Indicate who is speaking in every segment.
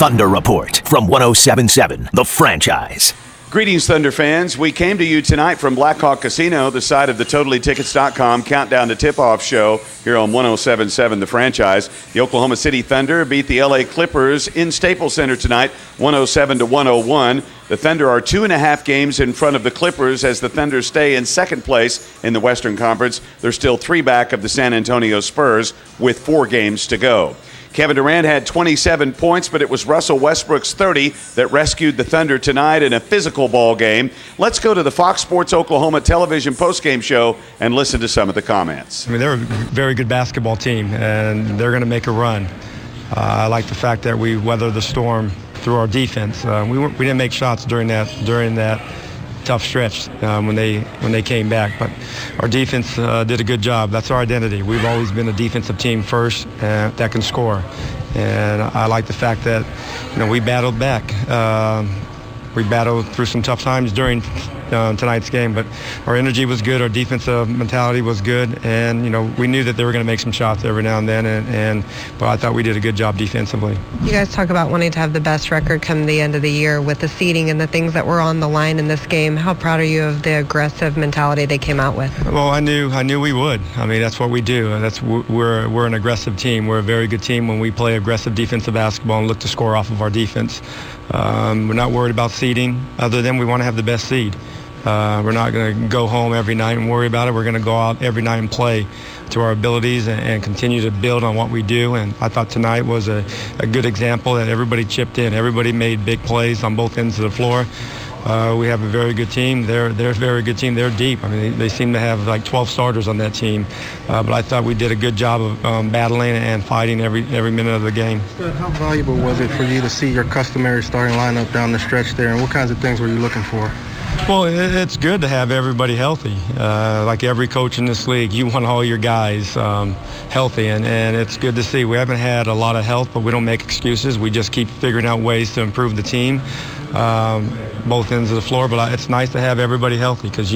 Speaker 1: Thunder Report from 107.7 The Franchise.
Speaker 2: Greetings, Thunder fans. We came to you tonight from Blackhawk Casino, the site of the TotallyTickets.com Countdown to Tip-Off show here on 107.7 The Franchise. The Oklahoma City Thunder beat the LA Clippers in Staples Center tonight, 107-101. The Thunder are 2.5 games in front of the Clippers as the Thunder stay in second place in the Western Conference. They're still 3 back of the San Antonio Spurs with 4 games to go. Kevin+Durant had 27 points, but it was Russell+Westbrook's 30 that rescued the Thunder tonight in a physical ball game. Let's go to the Fox Sports Oklahoma television postgame show and listen to some of the comments.
Speaker 3: I mean, they're a very good basketball team, and they're going to make a run. I like the fact that we weathered the storm through our defense. We didn't make shots during that tough stretch when they came back, but our defense did a good job. That's our identity. We've always been a defensive team first that can score, and I like the fact that we battled back. We battled through some tough times during tonight's game, but our energy was good, our defensive mentality was good, and we knew that they were going to make some shots every now and then, but I thought we did a good job defensively.
Speaker 4: You guys talk about wanting to have the best record come the end of the year with the seeding and the things that were on the line in this game. How proud are you of the aggressive mentality they came out with?
Speaker 3: Well, I knew we would. I mean, that's what we do. We're an aggressive team. We're a very good team when we play aggressive defensive basketball and look to score off of our defense. We're not worried about seeding, other than we want to have the best seed. We're not going to go home every night and worry about it. We're going to go out every night and play to our abilities and continue to build on what we do. And I thought tonight was a good example that everybody chipped in. Everybody made big plays on both ends of the floor. We have a very good team. They're a very good team. They're deep. I mean, they seem to have like 12 starters on that team. But I thought we did a good job of battling and fighting every minute of the game.
Speaker 5: How valuable was it for you to see your customary starting lineup down the stretch there, and what kinds of things were you looking for?
Speaker 3: Well, it's good to have everybody healthy. Like every coach in this league, you want all your guys healthy, and it's good to see. We haven't had a lot of health, but we don't make excuses. We just keep figuring out ways to improve the team, both ends of the floor. But it's nice to have everybody healthy because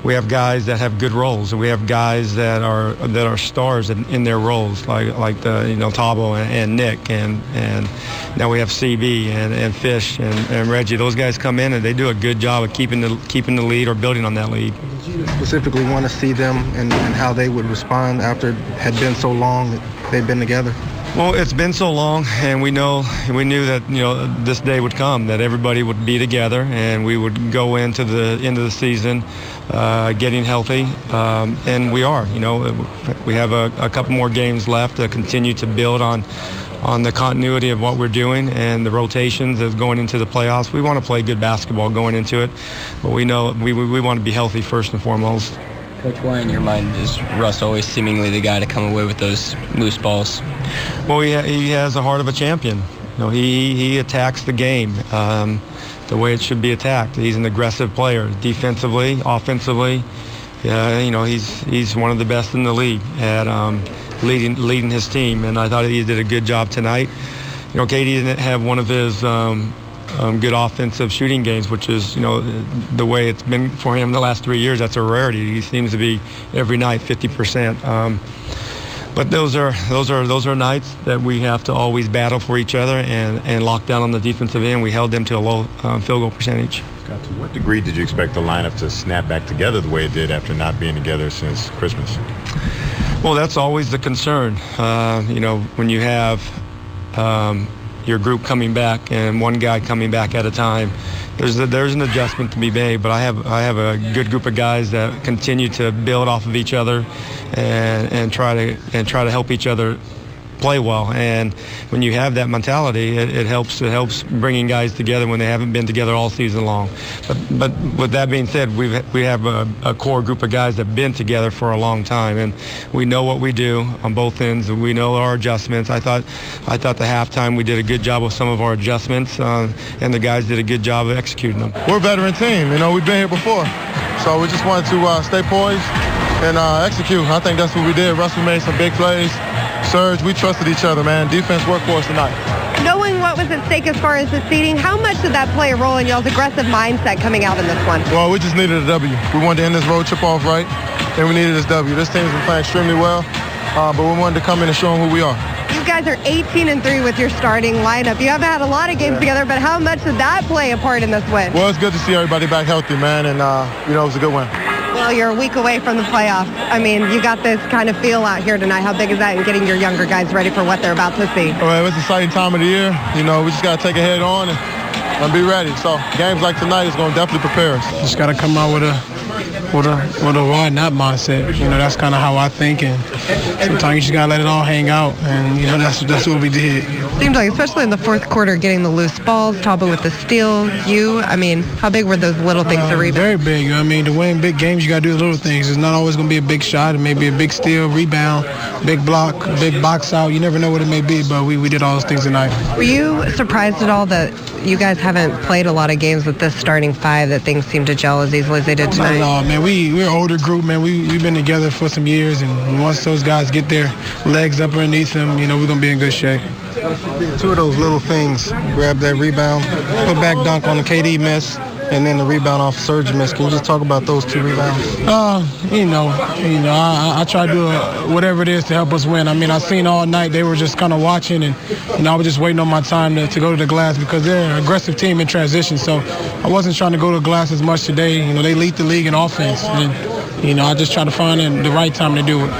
Speaker 3: we have guys that have good roles, and we have guys that are stars in their roles, like Tabo and Nick, and now we have CB and Fish and Reggie. Those guys come in and they do a good job of keeping the lead or building on that lead.
Speaker 5: Did you specifically want to see them and how they would respond after it had been so long that they'd been together?
Speaker 3: Well, it's been so long, and we knew that this day would come, that everybody would be together, and we would go into the end of the season getting healthy, and we are. We have a couple more games left to continue to build on the continuity of what we're doing and the rotations of going into the playoffs. We want to play good basketball going into it, but we know we want to be healthy first and foremost.
Speaker 6: Coach, why in your mind is Russ always seemingly the guy to come away with those loose balls?
Speaker 3: Well, he has the heart of a champion. He attacks the game the way it should be attacked. He's an aggressive player, defensively, offensively. He's one of the best in the league at leading his team, and I thought he did a good job tonight. Katie didn't have one of his good offensive shooting games, which is the way it's been for him the last 3 years. That's a rarity. He seems to be every night 50%. But those are nights that we have to always battle for each other and lock down on the defensive end. We held them to a low field goal percentage.
Speaker 7: Scott, to what degree did you expect the lineup to snap back together the way it did after not being together since Christmas?
Speaker 3: Well, that's always the concern. When you have your group coming back and one guy coming back at a time, there's an adjustment to be made. But I have a good group of guys that continue to build off of each other and try to help each other play well. And when you have that mentality, it helps bringing guys together when they haven't been together all season long. But with that being said, we have a core group of guys that have been together for a long time, and we know what we do on both ends. We know our adjustments. I thought the halftime we did a good job with some of our adjustments, and the guys did a good job of executing them.
Speaker 8: We're a veteran team. We've been here before, so we just wanted to stay poised and execute. I think that's what we did. Russell made some big plays. Serge, we trusted each other, man. Defense worked for us tonight.
Speaker 4: Knowing what was at stake as far as the seeding, how much did that play a role in y'all's aggressive mindset coming out in this one?
Speaker 8: Well, we just needed a W. We wanted to end this road trip off right, and we needed this W. This team's been playing extremely well, but we wanted to come in and show them who we are.
Speaker 4: You guys are 18-3 with your starting lineup. You haven't had a lot of games together, but how much did that play a part in this win?
Speaker 8: Well, it's good to see everybody back healthy, man, and, it was a good win.
Speaker 4: Well, you're a week away from the playoffs. I mean, you got this kind of feel out here tonight. How big is that in getting your younger guys ready for what they're about to see?
Speaker 8: Well, it's an exciting time of the year. We just got to take it head on and be ready. So games like tonight is going to definitely prepare us.
Speaker 5: Just got to come out with a why not mindset. That's kind of how I think, and sometimes you just got to let it all hang out, and that's what we did.
Speaker 4: Seems like, especially in the fourth quarter, getting the loose balls, Taba with the steal, how big were those little things to rebound?
Speaker 5: Very big. To win big games, you got to do the little things. It's not always going to be a big shot. It may be a big steal, rebound, big block, big box out. You never know what it may be, but we did all those things tonight.
Speaker 4: Were you surprised at all that you guys haven't played a lot of games with this starting five, that things seem to gel as easily as they did tonight?
Speaker 5: No, man. We're an older group, man. We've been together for some years, and once those guys get their legs up underneath them, we're going to be in good shape.
Speaker 9: Two of those little things, grab that rebound, put back dunk on the KD miss, and then the rebound off Serge miss. Can you just talk about those two rebounds?
Speaker 5: I try to do whatever it is to help us win. I seen all night they were just kind of watching, and I was just waiting on my time to go to the glass because they're an aggressive team in transition. So I wasn't trying to go to the glass as much today. They lead the league in offense, and I just try to find the right time to do it.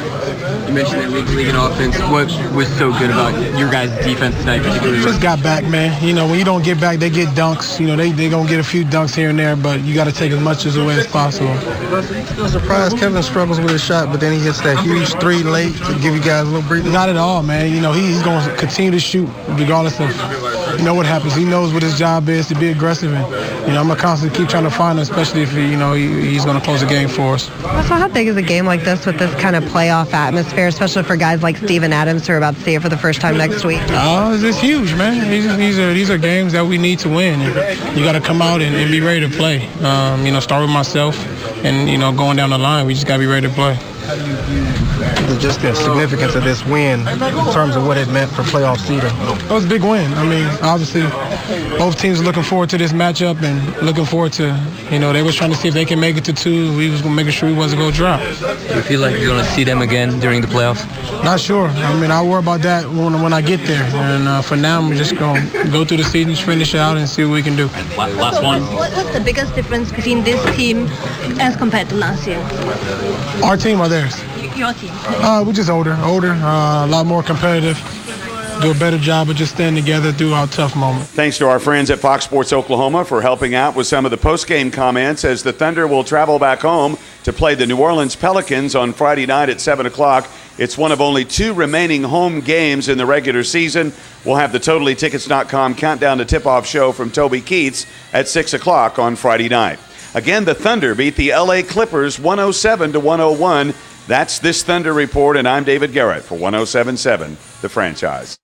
Speaker 6: You mentioned they lead the league in offense. What was so good about your guys' defense tonight, particularly?
Speaker 5: Just got back, man. When you don't get back, they get dunks. They gonna get a few dunks here and there, but you got to take as much as away as possible.
Speaker 9: I'm surprised Kevin struggles with his shot, but then he hits that huge three late to give you guys a little breather.
Speaker 5: Not at all, man. He's gonna continue to shoot regardless of what happens. He knows what his job is, to be aggressive, and I'm gonna constantly keep trying to find him, especially if he's gonna close the game for us.
Speaker 4: So how big is a game like this with this kind of playoff atmosphere, especially for guys like Steven Adams who are about to see it for the first time next week?
Speaker 5: It's huge, man. These are games that we need to win, and you got to come out and be ready to play. Start with myself, and going down the line, we just got to be ready to play.
Speaker 9: Just the significance of this win in terms of what it meant for playoff seeding.
Speaker 5: It was a big win. Obviously, both teams are looking forward to this matchup and looking forward to, they was trying to see if they can make it to two. We was making sure we wasn't going to drop.
Speaker 6: Do you feel like you're going to see them again during the playoffs?
Speaker 5: Not sure. I'll worry about that when I get there. And for now, I'm just going to go through the season, finish it out, and see what we can do.
Speaker 10: Last one. What's the biggest difference between this team as compared to last year?
Speaker 5: Our team or theirs?
Speaker 10: Your team.
Speaker 5: We're just older, a lot more competitive. Do a better job of just staying together through our tough moments.
Speaker 2: Thanks to our friends at Fox Sports Oklahoma for helping out with some of the post-game comments as the Thunder will travel back home to play the New Orleans Pelicans on Friday night at 7 o'clock. It's one of only two remaining home games in the regular season. We'll have the TotallyTickets.com countdown to tip-off show from Toby Keats at 6 o'clock on Friday night. Again, the Thunder beat the LA Clippers 107-101. That's this Thunder Report, and I'm David Garrett for 107.7, The Franchise.